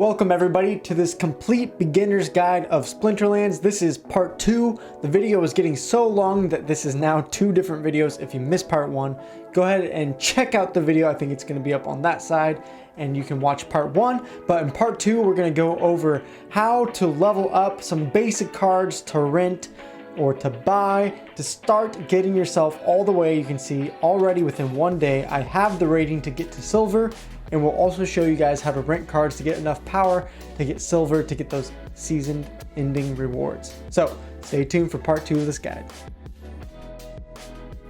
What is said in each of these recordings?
Welcome everybody to this complete beginner's guide of Splinterlands. This is part 2. The video is getting so long that this is now 2 different videos. If you missed part 1, go ahead and check out the video. I think it's going to be up on that side and you can watch part 1. But in part 2, we're going to go over how to level up some basic cards to rent or to buy to start getting yourself all the way. You can see already within 1 day I have the rating to get to silver. And we'll also show you guys how to rent cards to get enough power to get silver to get those season ending rewards. So stay tuned for part 2 of this guide.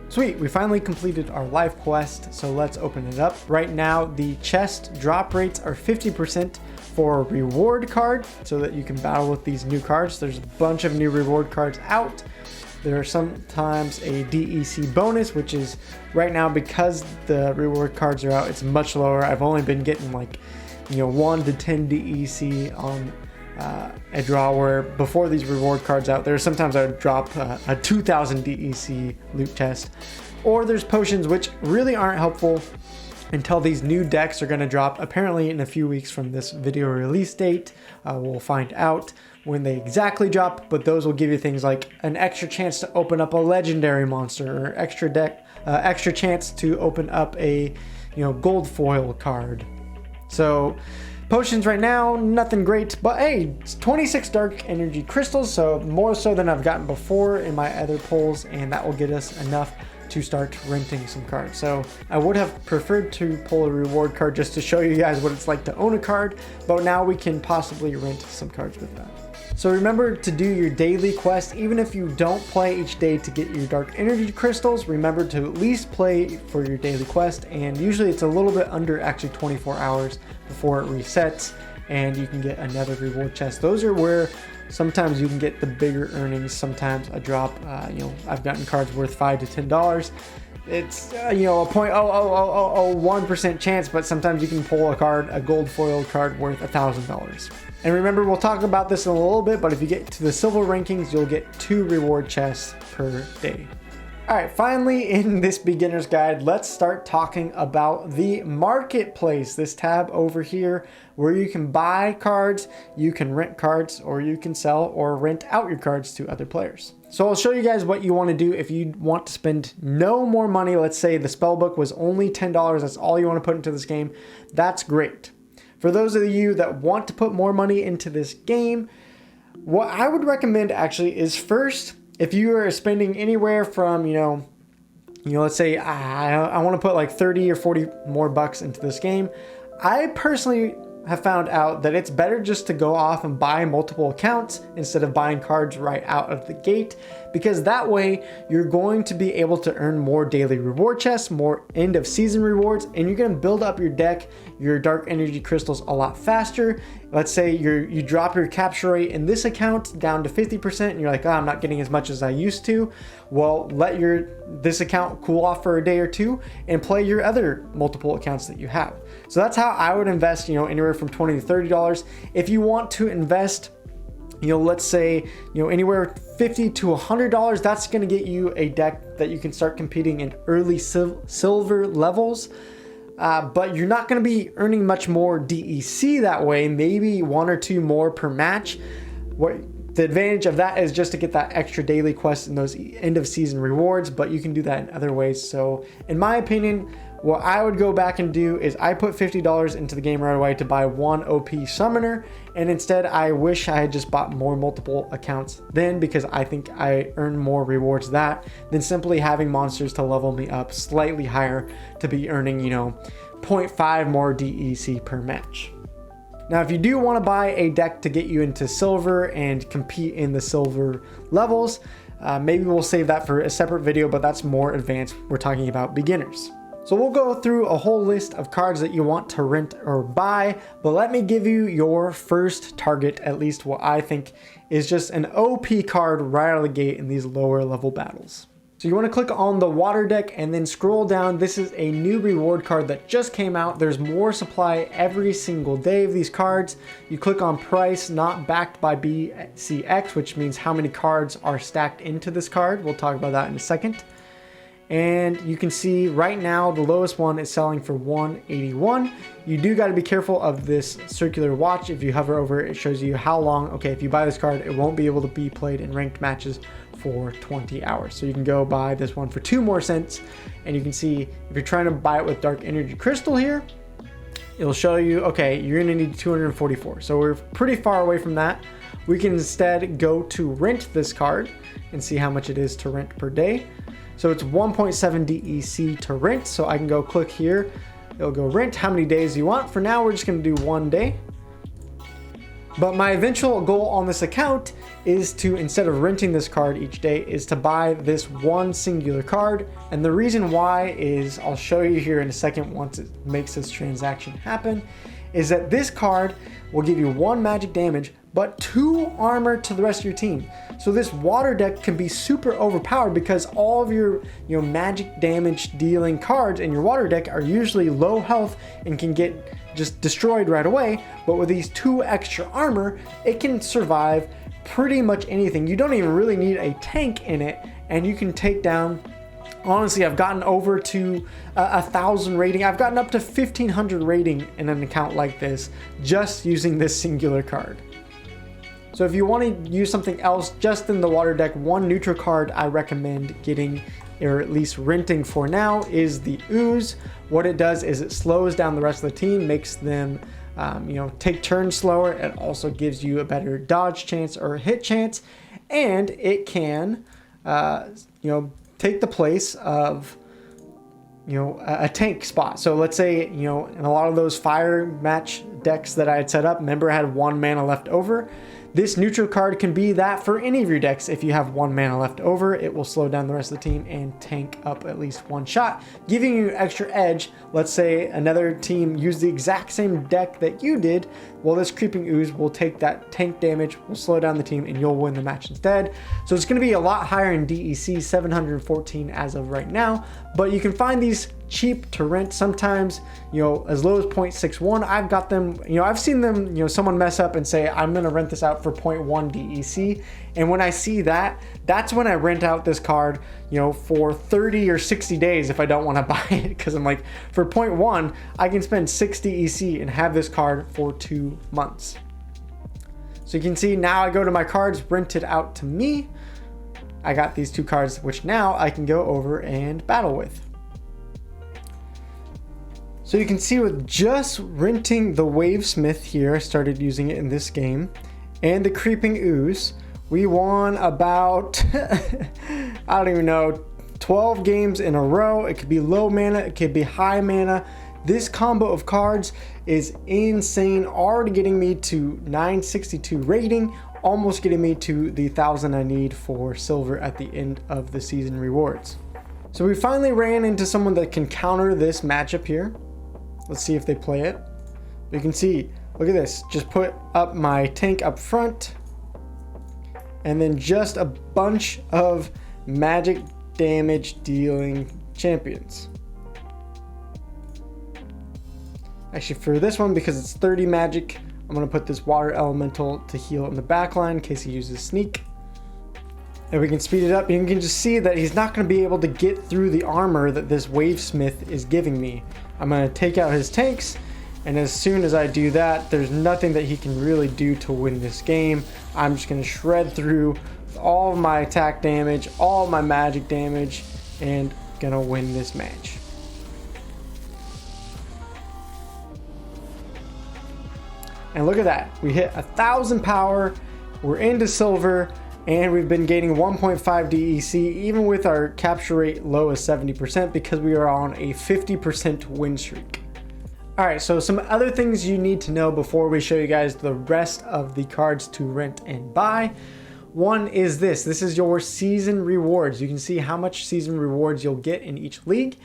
Sweet, we finally completed our life quest, so let's open it up. Right now the chest drop rates are 50% for a reward card so that you can battle with these new cards. There's a bunch of new reward cards out. There are sometimes a DEC bonus, which is right now because the reward cards are out, it's much lower. I've only been getting like, 1 to 10 DEC on a draw, where before these reward cards out, there's sometimes I would drop a 2000 DEC loot chest. Or there's potions, which really aren't helpful until these new decks are going to drop apparently in a few weeks from this video release date. We'll find out when they exactly drop, but those will give you things like an extra chance to open up a legendary monster, or extra chance to open up a gold foil card. So potions right now, nothing great, but hey, it's 26 dark energy crystals, so more so than I've gotten before in my other pulls, and that will get us enough to start renting some cards. So I would have preferred to pull a reward card just to show you guys what it's like to own a card, but now we can possibly rent some cards with that. So remember to do your daily quest. Even if you don't play each day to get your dark energy crystals, remember to at least play for your daily quest, and usually it's a little bit under actually 24 hours before it resets and you can get another reward chest. Those are where sometimes you can get the bigger earnings, sometimes a drop. I've gotten cards worth $5 to $10. It's a 0.00001% chance, but sometimes you can pull a gold foil card worth $1,000. And remember, we'll talk about this in a little bit, but if you get to the silver rankings, you'll get 2 reward chests per day. Alright, finally in this beginner's guide, let's start talking about the marketplace, this tab over here where you can buy cards, you can rent cards, or you can sell or rent out your cards to other players. So I'll show you guys what you want to do if you want to spend no more money. Let's say the spell book was only $10, that's all you want to put into this game. That's great. For those of you that want to put more money into this game, what I would recommend actually is first, if you are spending anywhere from, let's say I want to put like 30 or 40 more bucks into this game, I personally have found out that it's better just to go off and buy multiple accounts instead of buying cards right out of the gate, because that way you're going to be able to earn more daily reward chests, more end of season rewards, and you're going to build up your deck, your dark energy crystals a lot faster. Let's say you drop your capture rate in this account down to 50% and you're like, oh, I'm not getting as much as I used to. Well, let this account cool off for a day or two and play your other multiple accounts that you have. So that's how I would invest, anywhere from $20 to $30. If you want to invest, let's say, anywhere $50 to $100, that's going to get you a deck that you can start competing in early silver levels. But you're not going to be earning much more DEC that way, maybe 1 or 2 more per match. The advantage of that is just to get that extra daily quest and those end of season rewards, but you can do that in other ways. So in my opinion, what I would go back and do is I put $50 into the game right away to buy 1 OP summoner, and instead I wish I had just bought more multiple accounts then, because I think I earn more rewards that than simply having monsters to level me up slightly higher to be earning 0.5 more DEC per match. Now, if you do want to buy a deck to get you into silver and compete in the silver levels, maybe we'll save that for a separate video, but that's more advanced. We're talking about beginners. So we'll go through a whole list of cards that you want to rent or buy, but let me give you your first target, at least what I think is just an OP card right out of the gate in these lower level battles. So you want to click on the water deck and then scroll down. This is a new reward card that just came out. There's more supply every single day of these cards. You click on price, not backed by BCX, which means how many cards are stacked into this card. We'll talk about that in a second. And you can see right now the lowest one is selling for 181. You do got to be careful of this circular watch. If you hover over it, it shows you how long. Okay, if you buy this card, it won't be able to be played in ranked matches for 20 hours. So you can go buy this one for 2 more cents. And you can see if you're trying to buy it with Dark Energy Crystal here, it'll show you, okay, you're gonna need 244. So we're pretty far away from that. We can instead go to rent this card and see how much it is to rent per day. So it's 1.7 DEC to rent. So I can go click here. It'll go rent how many days you want. For now, we're just gonna do 1 day. But my eventual goal on this account is to, instead of renting this card each day, is to buy this one singular card. And the reason why is, I'll show you here in a second once it makes this transaction happen, is that this card will give you 1 magic damage, but 2 armor to the rest of your team. So this water deck can be super overpowered because all of your magic damage dealing cards in your water deck are usually low health and can get just destroyed right away. But with these 2 extra armor, it can survive pretty much anything. You don't even really need a tank in it, and you can take down, honestly, I've gotten over to 1,000 rating. I've gotten up to 1,500 rating in an account like this just using this singular card. So if you want to use something else just in the water deck, one neutral card I recommend getting, or at least renting for now, is the Ooze. What it does is it slows down the rest of the team, makes them take turns slower. It also gives you a better dodge chance or hit chance, and it can take the place of a tank spot. So let's say in a lot of those fire match decks that I had set up, remember I had 1 mana left over. This neutral card can be that for any of your decks. If you have 1 mana left over, it will slow down the rest of the team and tank up at least 1 shot, giving you extra edge. Let's say another team used the exact same deck that you did. Well, this Creeping Ooze will take that tank damage, will slow down the team, and you'll win the match instead. So it's going to be a lot higher in DEC, 714 as of right now, but you can find these cheap to rent sometimes, as low as 0.61. I've got them, I've seen them, someone mess up and say, I'm going to rent this out for 0.1 DEC. And when I see that, that's when I rent out this card, for 30 or 60 days if I don't want to buy it. Because I'm like, for 0.1, I can spend 6 DEC and have this card for 2 months. So you can see now I go to my cards rented out to me. I got these 2 cards, which now I can go over and battle with. So you can see with just renting the Wavesmith here, I started using it in this game, and the Creeping Ooze, we won about, I don't even know, 12 games in a row. It could be low mana, it could be high mana. This combo of cards is insane, already getting me to 962 rating, almost getting me to the 1,000 I need for silver at the end of the season rewards. So we finally ran into someone that can counter this matchup here. Let's see if they play it. You can see, look at this. Just put up my tank up front, and then just a bunch of magic damage dealing champions. Actually, for this one, because it's 30 magic, I'm going to put this water elemental to heal in the back line in case he uses sneak. And we can speed it up. You can just see that he's not going to be able to get through the armor that this Wavesmith is giving me. I'm going to take out his tanks, and as soon as I do that, there's nothing that he can really do to win this game. I'm just going to shred through all of my attack damage, all of my magic damage, and going to win this match. And look at that. We hit 1,000 power. We're into silver. And we've been gaining 1.5 DEC even with our capture rate low as 70% because we are on a 50% win streak. Alright, so some other things you need to know before we show you guys the rest of the cards to rent and buy. One is this. This is your season rewards. You can see how much season rewards you'll get in each league.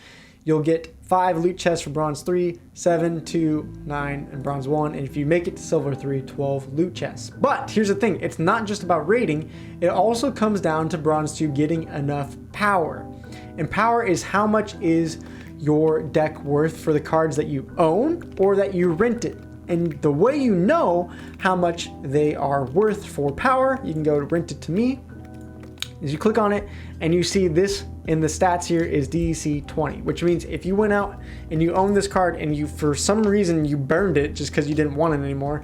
You'll get 5 loot chests for bronze 3, 7, 2, 9, and bronze 1. And if you make it to silver 3, 12 loot chests. But here's the thing, it's not just about rating, it also comes down to bronze 2 getting enough power. And power is how much is your deck worth for the cards that you own or that you rented. And the way you know how much they are worth for power, you can go to rent it to me. is you click on it and you see this in the stats here is DEC 20, which means if you went out and you own this card and you, for some reason, you burned it just because you didn't want it anymore,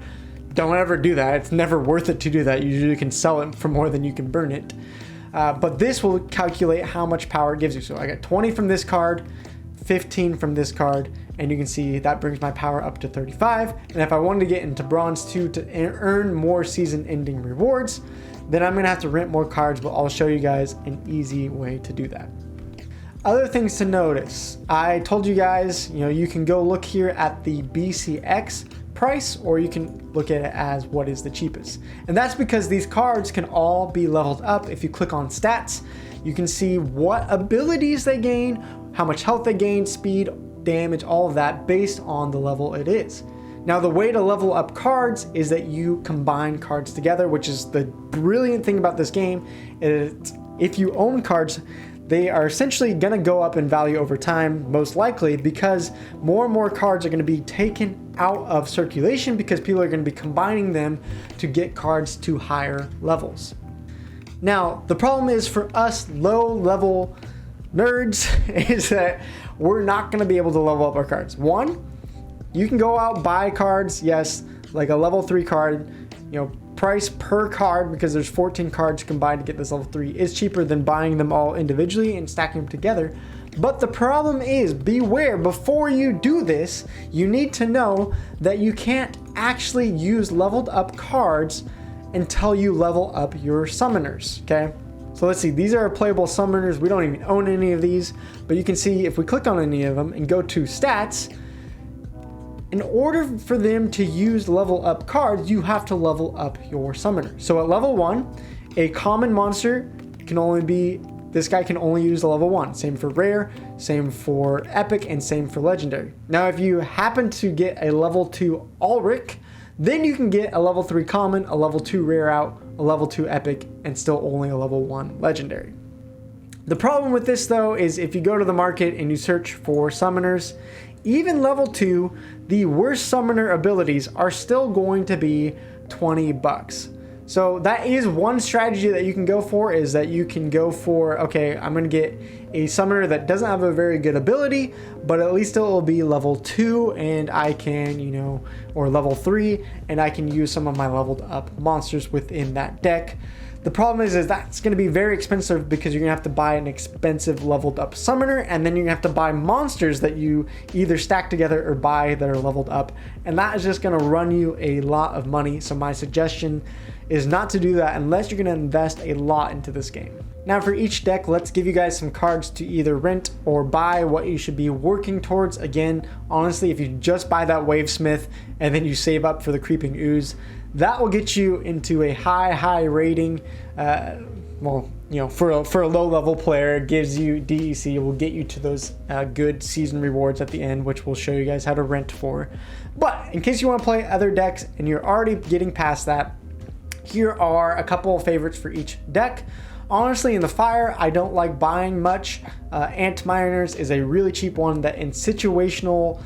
don't ever do that. It's never worth it to do that. You usually can sell it for more than you can burn it. But this will calculate how much power it gives you. So I got 20 from this card, 15 from this card, and you can see that brings my power up to 35. And if I wanted to get into bronze 2 to earn more season ending rewards, then I'm gonna have to rent more cards, but I'll show you guys an easy way to do that. Other things to notice, I told you guys, you can go look here at the BCX price, or you can look at it as what is the cheapest. And that's because these cards can all be leveled up. If you click on stats, you can see what abilities they gain, how much health they gain, speed, damage, all of that based on the level it is. Now, the way to level up cards is that you combine cards together, which is the brilliant thing about this game. If you own cards, they are essentially going to go up in value over time, most likely, because more and more cards are going to be taken out of circulation because people are going to be combining them to get cards to higher levels. Now, the problem is for us low-level nerds is that we're not going to be able to level up our cards. One, you can go out, buy cards, yes, like a level 3 card, price per card, because there's 14 cards combined to get this level 3, is cheaper than buying them all individually and stacking them together. But the problem is, beware, before you do this, you need to know that you can't actually use leveled up cards until you level up your summoners, okay? So let's see, these are playable summoners. We don't even own any of these, but you can see if we click on any of them and go to stats, in order for them to use level up cards, you have to level up your summoner. So at level 1, a common monster can only be, this guy can only use the level 1. Same for rare, same for epic, and same for legendary. Now, if you happen to get a level 2 Ulrich, then you can get a level 3 common, a level 2 rare out, a level 2 epic, and still only a level 1 legendary. The problem with this though is if you go to the market and you search for summoners, even level 2, the worst summoner abilities are still going to be 20 bucks. So that is one strategy that you can go for, is that you can go for, okay, I'm going to get a summoner that doesn't have a very good ability, but at least it will be level 2 and I can, or level 3, and I can use some of my leveled up monsters within that deck. The problem is that's going to be very expensive because you're going to have to buy an expensive leveled up summoner, and then you're going to have to buy monsters that you either stack together or buy that are leveled up. And that is just going to run you a lot of money. So my suggestion is not to do that unless you're going to invest a lot into this game. Now for each deck, let's give you guys some cards to either rent or buy, what you should be working towards. Again, honestly, if you just buy that Wavesmith and then you save up for the Creeping Ooze, that will get you into a high rating. For a low level player, it gives you DEC, will get you to those good season rewards at the end, which we'll show you guys how to rent for. But in case you want to play other decks and you're already getting past that, here are a couple of favorites for each deck. Honestly, in the fire, I don't like buying much. Ant Miners is a really cheap one that in situational,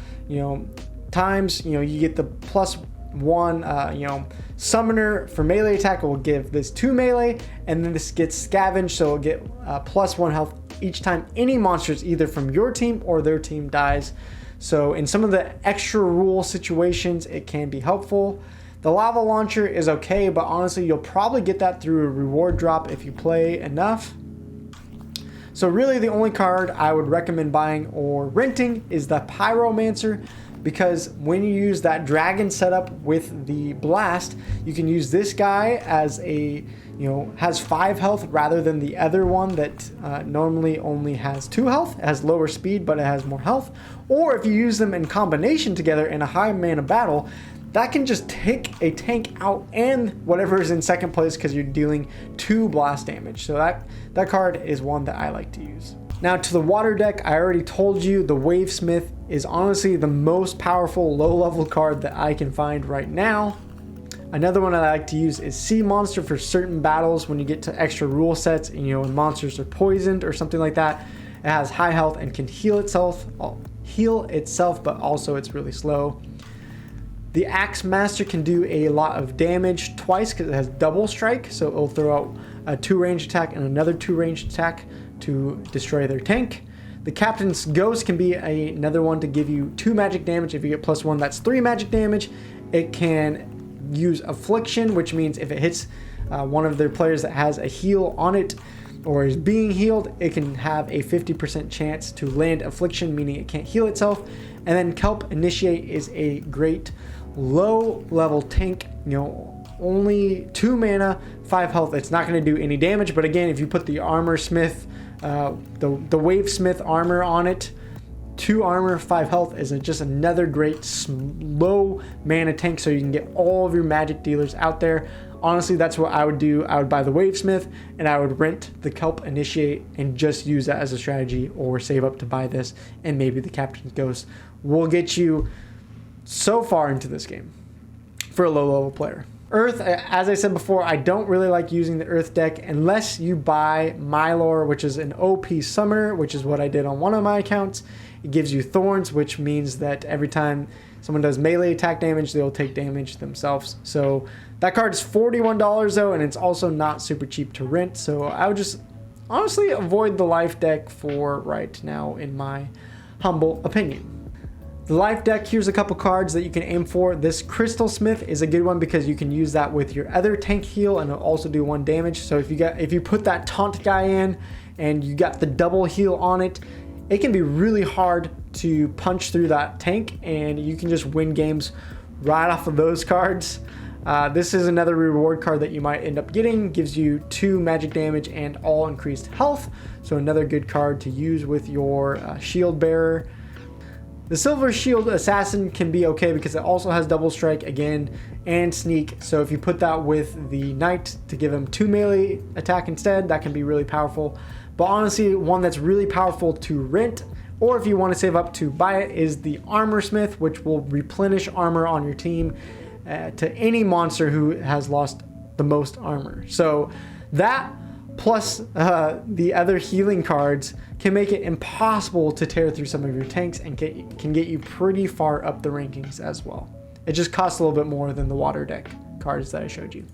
times, you get the +1, summoner for melee attack. Will give this 2 melee, and then this gets scavenged, so it'll get +1 health each time any monsters either from your team or their team dies. So in some of the extra rule situations, it can be helpful. The lava launcher is okay, but honestly, you'll probably get that through a reward drop if you play enough. So really the only card I would recommend buying or renting is the Pyromancer, because when you use that dragon setup with the blast, you can use this guy as a, has 5 health rather than the other one that normally only has 2 health. It has lower speed, but it has more health. Or if you use them in combination together in a high mana battle, that can just take a tank out and whatever is in second place because you're dealing 2 blast damage. So that card is one that I like to use. Now to the water deck, I already told you the Wavesmith is honestly the most powerful low-level card that I can find right now. Another one I like to use is Sea Monster for certain battles when you get to extra rule sets and when monsters are poisoned or something like that. It has high health and can heal itself, but also it's really slow. The Axe Master can do a lot of damage twice because it has double strike, so it'll throw out a 2 ranged attack and another 2 ranged attack to destroy their tank. The Captain's Ghost can be another one to give you 2 magic damage. If you get +1, that's 3 magic damage. It can use Affliction, which means if it hits one of their players that has a heal on it or is being healed, it can have a 50% chance to land Affliction, meaning it can't heal itself. And then Kelp Initiate is a great low level tank, only 2 mana, 5 health. It's not going to do any damage, but again, if you put the Armor Smith, the Wave Smith armor on it, 2 armor, 5 health is just another great low mana tank, so you can get all of your magic dealers out there. Honestly, that's what I would do. I would buy the Wave Smith and I would rent the Kelp Initiate and just use that as a strategy, or save up to buy this, and maybe the Captain's Ghost will get you so far into this game for a low level player. Earth, as I said before, I don't really like using the Earth deck unless you buy Mylor, which is an OP summoner, which is what I did on one of my accounts. It gives you Thorns, which means that every time someone does melee attack damage, they'll take damage themselves. So that card is $41 though, and it's also not super cheap to rent. So I would just honestly avoid the life deck for right now, in my humble opinion. The life deck, here's a couple cards that you can aim for. This Crystal Smith is a good one because you can use that with your other tank heal and it'll also do 1 damage. So if you put that taunt guy in and you got the double heal on it, it can be really hard to punch through that tank, and you can just win games right off of those cards. This is another reward card that you might end up getting. Gives you 2 magic damage and all increased health. So another good card to use with your shield bearer. The Silver Shield Assassin can be okay because it also has double strike again and sneak. So if you put that with the Knight to give him 2 melee attack instead, that can be really powerful. But honestly, one that's really powerful to rent, or if you want to save up to buy it, is the Armor Smith, which will replenish armor on your team to any monster who has lost the most armor. So that plus the other healing cards can make it impossible to tear through some of your tanks and can get you pretty far up the rankings as well. It just costs a little bit more than the water deck cards that I showed you.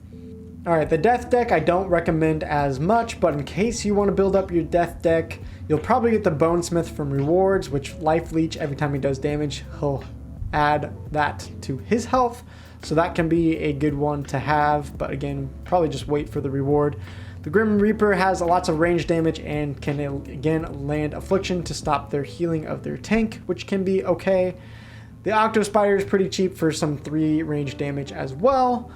Alright, the death deck I don't recommend as much, but in case you want to build up your death deck, you'll probably get the Bonesmith from rewards, which Life Leech, every time he does damage, he'll add that to his health. So that can be a good one to have, but again, probably just wait for the reward. The Grim Reaper has lots of range damage and can again land Affliction to stop their healing of their tank, which can be okay. The Octo Spider is pretty cheap for some 3 range damage as well.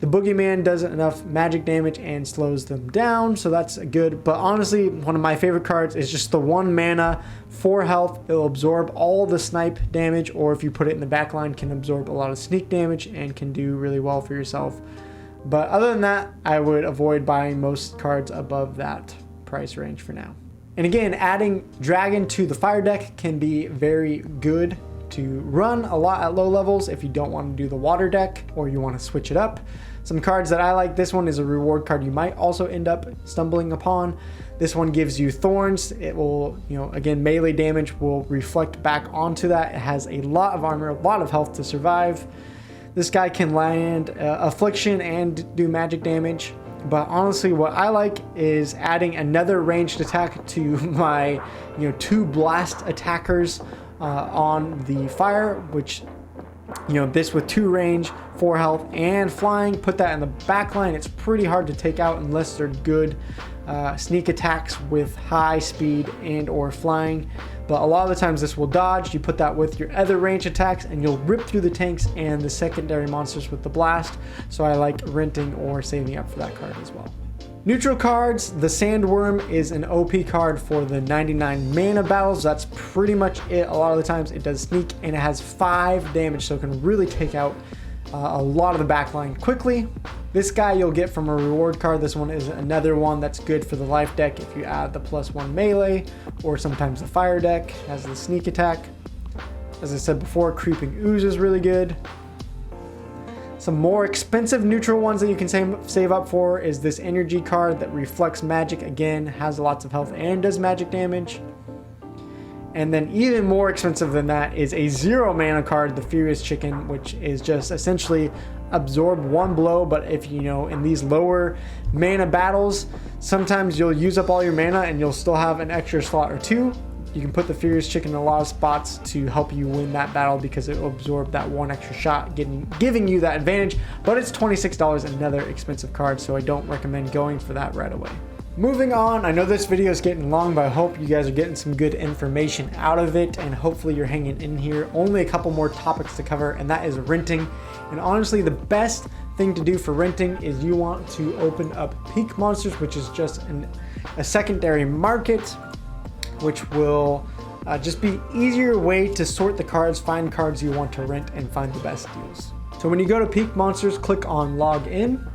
The Boogeyman does enough magic damage and slows them down, so that's good. But honestly, one of my favorite cards is just the 1 mana, 4 health. It'll absorb all the snipe damage, or if you put it in the back line, can absorb a lot of sneak damage and can do really well for yourself. But other than that, I would avoid buying most cards above that price range for now. And again, adding Dragon to the fire deck can be very good to run a lot at low levels if you don't want to do the water deck or you want to switch it up. Some cards that I like, this one is a reward card you might also end up stumbling upon. This one gives you Thorns. It will, again, melee damage will reflect back onto that. It has a lot of armor, a lot of health to survive. This guy can land Affliction and do magic damage. But honestly, what I like is adding another ranged attack to my 2 blast attackers on the fire, which this with 2 range, 4 health, and flying. Put that in the back line. It's pretty hard to take out unless they're good sneak attacks with high speed and or flying. But a lot of the times this will dodge. You put that with your other range attacks and you'll rip through the tanks and the secondary monsters with the blast. So I like renting or saving up for that card as well. Neutral cards, the Sandworm is an OP card for the 99 mana battles. That's pretty much it. A lot of the times it does sneak and it has 5 damage, so it can really take out a lot of the backline quickly. This guy you'll get from a reward card. This one is another one that's good for the life deck if you add the +1 melee, or sometimes the fire deck has the sneak attack. As I said before, Creeping Ooze is really good. Some more expensive neutral ones that you can save up for is this energy card that reflects magic, again, has lots of health and does magic damage. And then even more expensive than that is a 0 mana card, the Furious Chicken, which is just essentially absorb 1 blow. But if you know, in these lower mana battles, sometimes you'll use up all your mana and you'll still have an extra slot or 2. You can put the Furious Chicken in a lot of spots to help you win that battle because it will absorb that 1 extra shot, giving you that advantage. But it's $26, another expensive card, so I don't recommend going for that right away. Moving on, I know this video is getting long, but I hope you guys are getting some good information out of it, and hopefully you're hanging in here. Only a couple more topics to cover, and that is renting. And honestly, the best thing to do for renting is you want to open up Peak Monsters, which is just a secondary market, which will just be easier way to sort the cards, find cards you want to rent, and find the best deals. So when you go to Peak Monsters, click on Log In.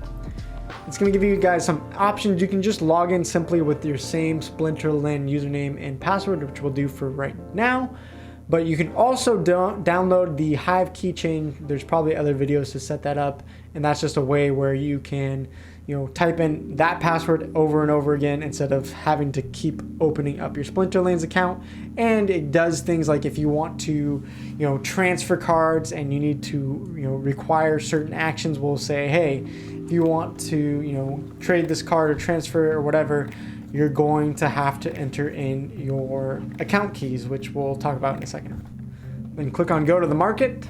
It's going to give you guys some options. You can just log in simply with your same Splinterland username and password, which we'll do for right now. But you can also download the Hive keychain. There's probably other videos to set that up, and that's just a way where you can, you know, type in that password over and over again instead of having to keep opening up your Splinterlands account. And it does things like if you want to, you know, transfer cards and you need to, you know, require certain actions, we'll say, hey, if you want to, you know, trade this card or transfer or whatever, you're going to have to enter in your account keys, which we'll talk about in a second. Then click on Go to the Market.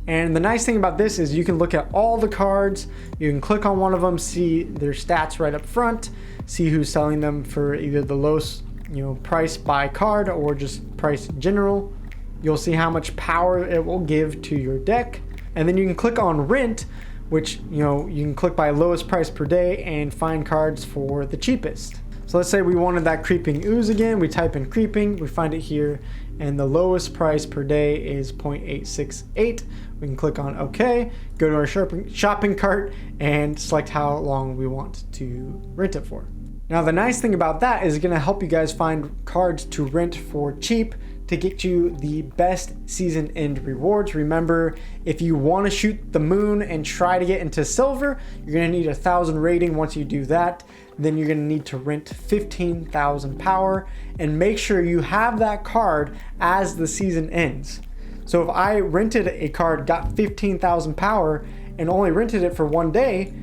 And the nice thing about this is you can look at all the cards. You can click on one of them, see their stats right up front, see who's selling them for either the lowest, you know, price by card or just price in general. You'll see how much power it will give to your deck. And then you can click on Rent, which, you know, you can click by lowest price per day and find cards for the cheapest. So let's say we wanted that Creeping Ooze again. We type in Creeping, we find it here, and the lowest price per day is 0.868. We can click on OK, go to our shopping cart, and select how long we want to rent it for. Now the nice thing about that is it's going to help you guys find cards to rent for cheap to get you the best season end rewards. Remember, if you want to shoot the moon and try to get into silver, you're going to need 1,000 rating. Once you do that, then you're going to need to rent 15,000 power, and make sure you have that card as the season ends. So if I rented a card, got 15,000 power, and only rented it for 1 day,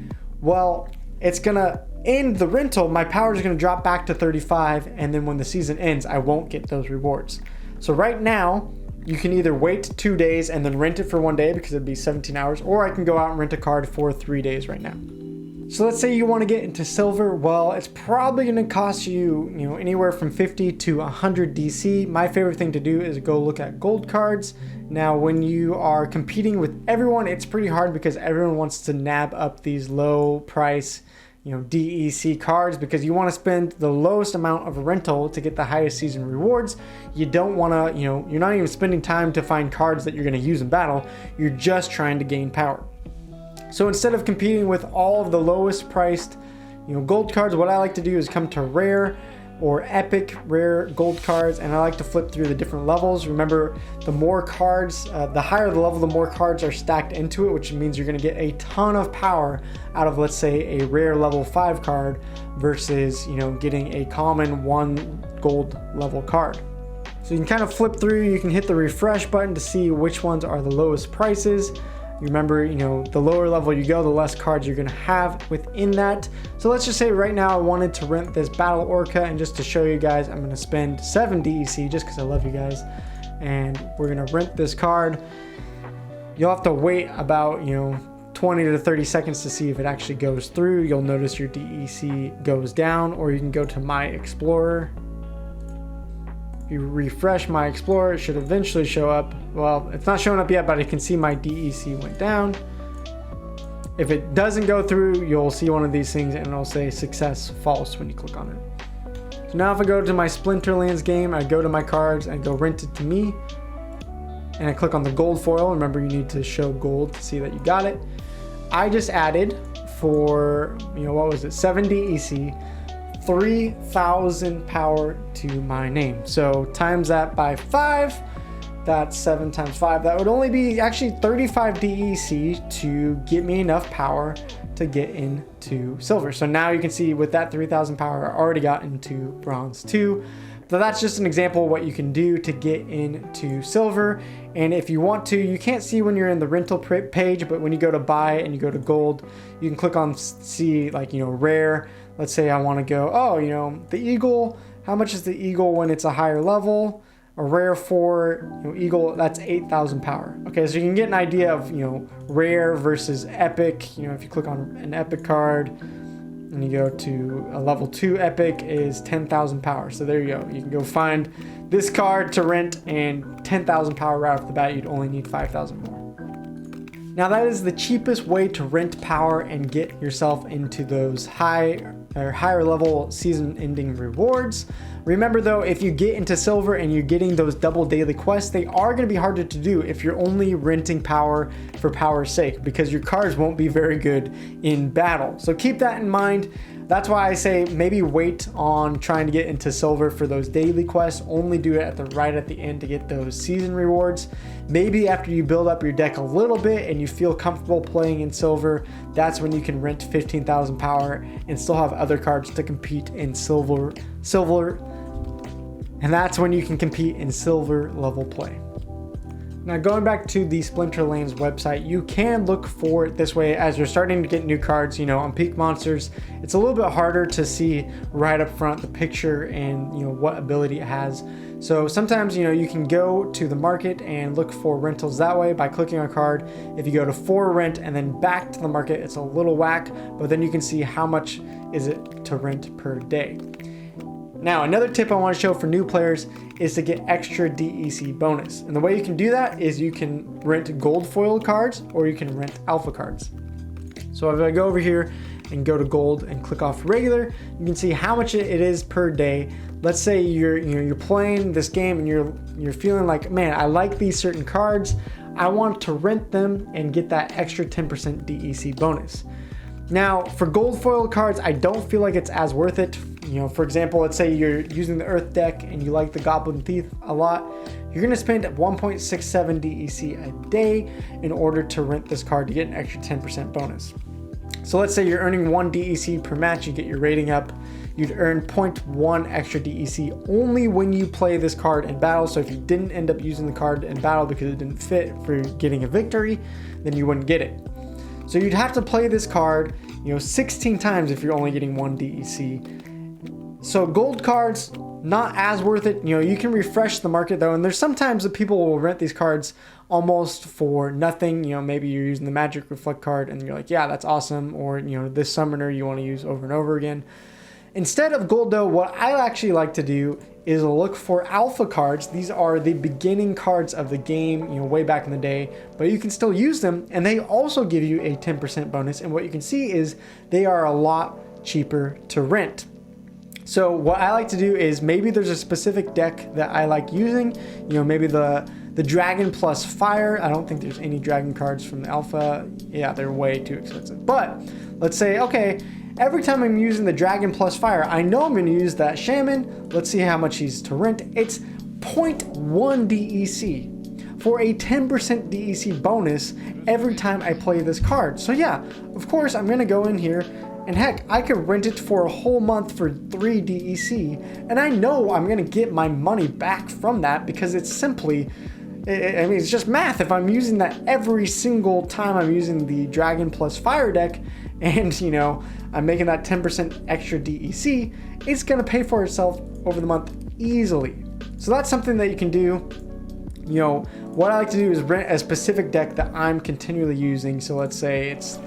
well, it's gonna end the rental, my power is gonna drop back to 35, and then when the season ends, I won't get those rewards. So right now, you can either wait 2 days and then rent it for 1 day because it'd be 17 hours, or I can go out and rent a card for 3 days right now. So let's say you want to get into silver. Well, it's probably going to cost you, you know, anywhere from 50 to 100 DC. My favorite thing to do is go look at gold cards. Now, when you are competing with everyone, it's pretty hard because everyone wants to nab up these low price, you know, DEC cards, because you want to spend the lowest amount of rental to get the highest season rewards. You don't want to, you know, you're not even spending time to find cards that you're going to use in battle. You're just trying to gain power. So instead of competing with all of the lowest priced, you know, gold cards, what I like to do is come to rare or epic rare gold cards, and I like to flip through the different levels. Remember, the more cards, the higher the level, the more cards are stacked into it, which means you're going to get a ton of power out of, let's say, a rare level 5 card versus, you know, getting a common 1 gold level card. So you can kind of flip through, you can hit the refresh button to see which ones are the lowest prices. Remember, you know, the lower level you go, the less cards you're going to have within that. So let's just say right now I wanted to rent this Battle Orca, and just to show you guys, I'm going to spend 7 DEC just because I love you guys. And we're going to rent this card. You'll have to wait about, you know, 20 to 30 seconds to see if it actually goes through. You'll notice your DEC goes down, or you can go to My Explorer. If you refresh My Explorer, it should eventually show up. Well, it's not showing up yet, but I can see my DEC went down. If it doesn't go through, you'll see one of these things and it'll say success false when you click on it. So now if I go to my Splinterlands game, I go to my cards and go rent it to me. And I click on the gold foil. Remember, you need to show gold to see that you got it. I just added for, you know, what was it, 7 DEC, 3,000 power to my name. So times that by 5, that's 7 times 5. That would only be actually 35 DEC to get me enough power to get into silver. So now you can see with that 3,000 power, I already got into bronze 2. But So that's just an example of what you can do to get into silver. And if you want to, you can't see when you're in the rental page, but when you go to buy and you go to gold, you can click on see like, rare. Let's say I want to go, the eagle, how much is the eagle when it's a higher level? A rare for eagle, that's 8,000 power. Okay, so you can get an idea of rare versus epic. If you click on an epic card and you go to a level 2 epic is 10,000 power. So there you go. You can go find this card to rent, and 10,000 power right off the bat. You'd only need 5,000 more. Now that is the cheapest way to rent power and get yourself into those higher level season ending rewards. Remember though, if you get into silver and you're getting those double daily quests, they are going to be harder to do if you're only renting power for power's sake, because your cards won't be very good in battle. So keep that in mind. That's why I say maybe wait on trying to get into silver for those daily quests. Only do it right at the end to get those season rewards. Maybe after you build up your deck a little bit and you feel comfortable playing in silver, that's when you can rent 15,000 power and still have other cards to compete in silver. And that's when you can compete in silver level play. Now going back to the Splinterlands website, you can look for it this way as you're starting to get new cards. On Peak Monsters, it's a little bit harder to see right up front the picture and what ability it has. So sometimes you can go to the market and look for rentals that way by clicking on a card. If you go to for rent and then back to the market, it's a little whack, but then you can see how much is it to rent per day. Now, another tip I want to show for new players is to get extra DEC bonus. And the way you can do that is you can rent gold foil cards or you can rent alpha cards. So if I go over here and go to gold and click off regular, you can see how much it is per day. Let's say you're playing this game and you're feeling like, man, I like these certain cards. I want to rent them and get that extra 10% DEC bonus. Now, for gold foil cards, I don't feel like it's as worth it. For example, let's say you're using the Earth deck and you like the Goblin Thief a lot. You're going to spend 1.67 DEC a day in order to rent this card to get an extra 10% bonus. So let's say you're earning 1 DEC per match, you get your rating up. You'd earn 0.1 extra DEC only when you play this card in battle. So if you didn't end up using the card in battle because it didn't fit for getting a victory, then you wouldn't get it. So you'd have to play this card, 16 times if you're only getting 1 DEC. So gold cards, not as worth it. You can refresh the market though, and there's sometimes that people will rent these cards almost for nothing. Maybe you're using the Magic Reflect card and you're like, yeah, that's awesome. Or, this summoner you want to use over and over again. Instead of gold though, what I actually like to do is look for alpha cards. These are the beginning cards of the game, way back in the day, but you can still use them and they also give you a 10% bonus. And what you can see is they are a lot cheaper to rent. So what I like to do is maybe there's a specific deck that I like using, maybe the Dragon plus Fire. I don't think there's any Dragon cards from the alpha. Yeah, they're way too expensive. But let's say, okay, every time I'm using the Dragon plus Fire, I know I'm going to use that Shaman. Let's see how much he's to rent. It's 0.1 DEC for a 10% DEC bonus every time I play this card. So yeah, of course, I'm going to go in here and heck, I could rent it for a whole month for 3 DEC, and I know I'm going to get my money back from that because it's simply, it's just math. If I'm using that every single time I'm using the Dragon plus Fire deck, and I'm making that 10% extra DEC, it's going to pay for itself over the month easily. So that's something that you can do. What I like to do is rent a specific deck that I'm continually using. So let's say it's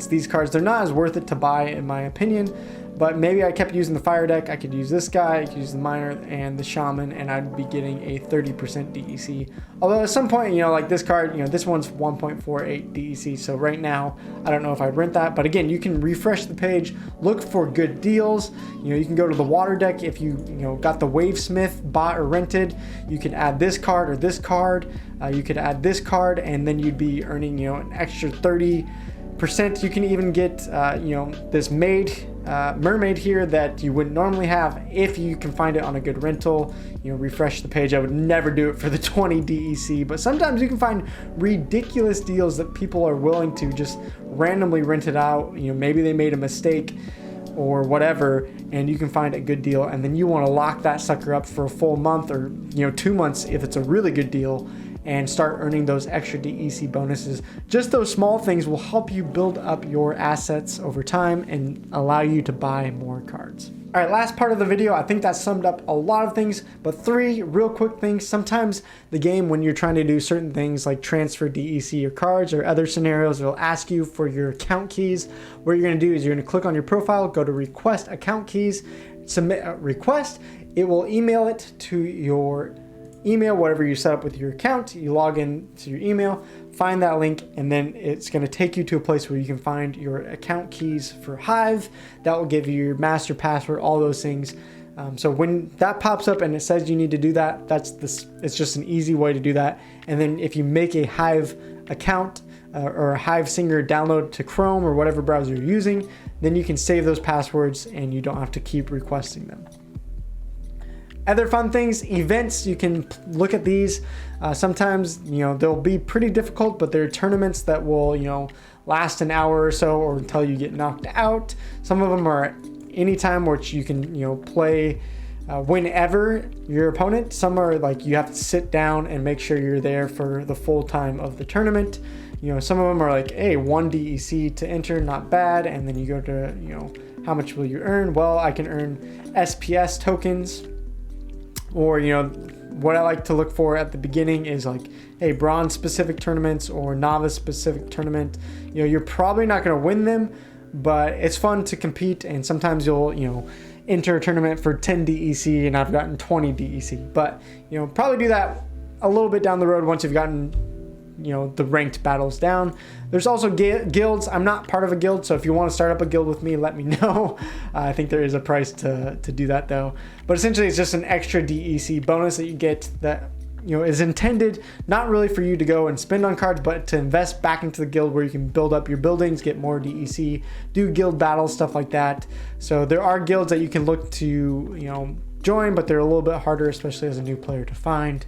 these cards. They're not as worth it to buy in my opinion, but maybe I kept using the Fire deck. I could use this guy, I could use the Miner and the Shaman, and I'd be getting a 30% DEC. Although at some point, like this card, this one's 1.48 DEC. So right now, I don't know if I'd rent that, but again, you can refresh the page, look for good deals. You can go to the Water deck. If you got the Wavesmith bought or rented, you can add this card or this card. You could add this card, and then you'd be earning, an extra 30%. You can even get, this mermaid here that you wouldn't normally have if you can find it on a good rental. Refresh the page. I would never do it for the 20 DEC, but sometimes you can find ridiculous deals that people are willing to just randomly rent it out. Maybe they made a mistake or whatever, and you can find a good deal, and then you want to lock that sucker up for a full month or 2 months if it's a really good deal, and start earning those extra DEC bonuses. Just those small things will help you build up your assets over time and allow you to buy more cards. All right, last part of the video, I think that summed up a lot of things, but 3 real quick things. Sometimes the game, when you're trying to do certain things like transfer DEC or cards or other scenarios, it'll ask you for your account keys. What you're gonna do is you're gonna click on your profile, go to request account keys, submit a request. It will email it to your email, whatever you set up with your account. You log in to your email, find that link, and then it's going to take you to a place where you can find your account keys for Hive. That will give you your master password, all those things. So when that pops up and it says you need to do that, it's just an easy way to do that. And then if you make a Hive account or a Hive Singer download to Chrome or whatever browser you're using, then you can save those passwords and you don't have to keep requesting them. Other fun things, events, you can look at these. Sometimes, they'll be pretty difficult, but they're tournaments that will, last an hour or so or until you get knocked out. Some of them are anytime, which you can, play whenever your opponent. Some are like you have to sit down and make sure you're there for the full time of the tournament. Some of them are like, hey, 1 DEC to enter, not bad. And then you go to, how much will you earn? Well, I can earn SPS tokens. Or, what I like to look for at the beginning is like, hey, bronze specific tournaments or novice specific tournament. You're probably not going to win them, but it's fun to compete. And sometimes you'll, enter a tournament for 10 DEC and I've gotten 20 DEC. But, probably do that a little bit down the road once you've gotten, the ranked battles down. There's also guilds. I'm not part of a guild, so if you want to start up a guild with me, let me know. I think there is a price to do that though. But essentially it's just an extra DEC bonus that you get that is intended not really for you to go and spend on cards, but to invest back into the guild where you can build up your buildings, get more DEC, do guild battles, stuff like that. So there are guilds that you can look to join, but they're a little bit harder, especially as a new player, to find.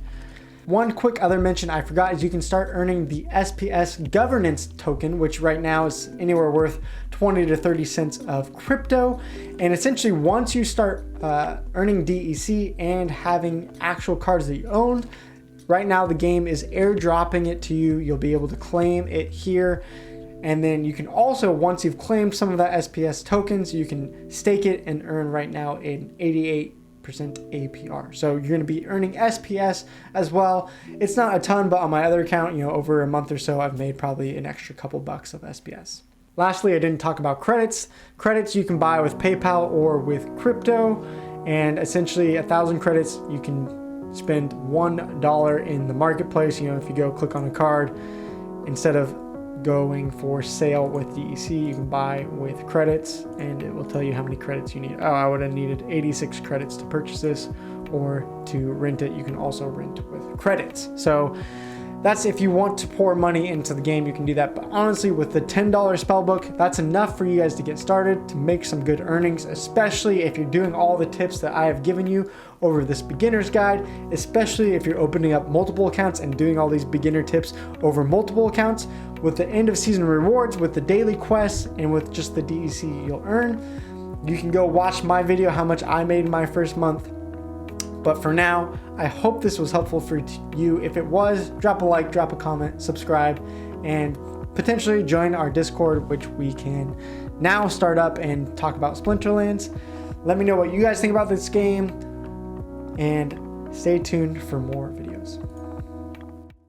One quick other mention I forgot is you can start earning the SPS governance token, which right now is anywhere worth 20 to 30 cents of crypto. And essentially once you start earning DEC and having actual cards that you own, right now the game is airdropping it to you. You'll be able to claim it here. And then you can also, once you've claimed some of that SPS tokens, you can stake it and earn right now an 88% APR. So you're going to be earning SPS as well. It's not a ton, but on my other account, over a month or so, I've made probably an extra couple bucks of SPS. Lastly, I didn't talk about credits. Credits you can buy with PayPal or with crypto, and essentially 1,000 credits, you can spend $1 in the marketplace. If you go click on a card, instead of going for sale with DEC, you can buy with credits, and it will tell you how many credits you need. Oh, I would have needed 86 credits to purchase this, or to rent it, you can also rent with credits. So that's if you want to pour money into the game, you can do that. But honestly, with the $10 spellbook, that's enough for you guys to get started, to make some good earnings, especially if you're doing all the tips that I have given you over this beginner's guide, especially if you're opening up multiple accounts and doing all these beginner tips over multiple accounts. With the end of season rewards, with the daily quests, and with just the DEC you'll earn, you can go watch my video how much I made in my first month. But for now, I hope this was helpful for you. If it was, drop a like, drop a comment, subscribe, and potentially join our Discord, which we can now start up and talk about Splinterlands. Let me know what you guys think about this game, and stay tuned for more videos.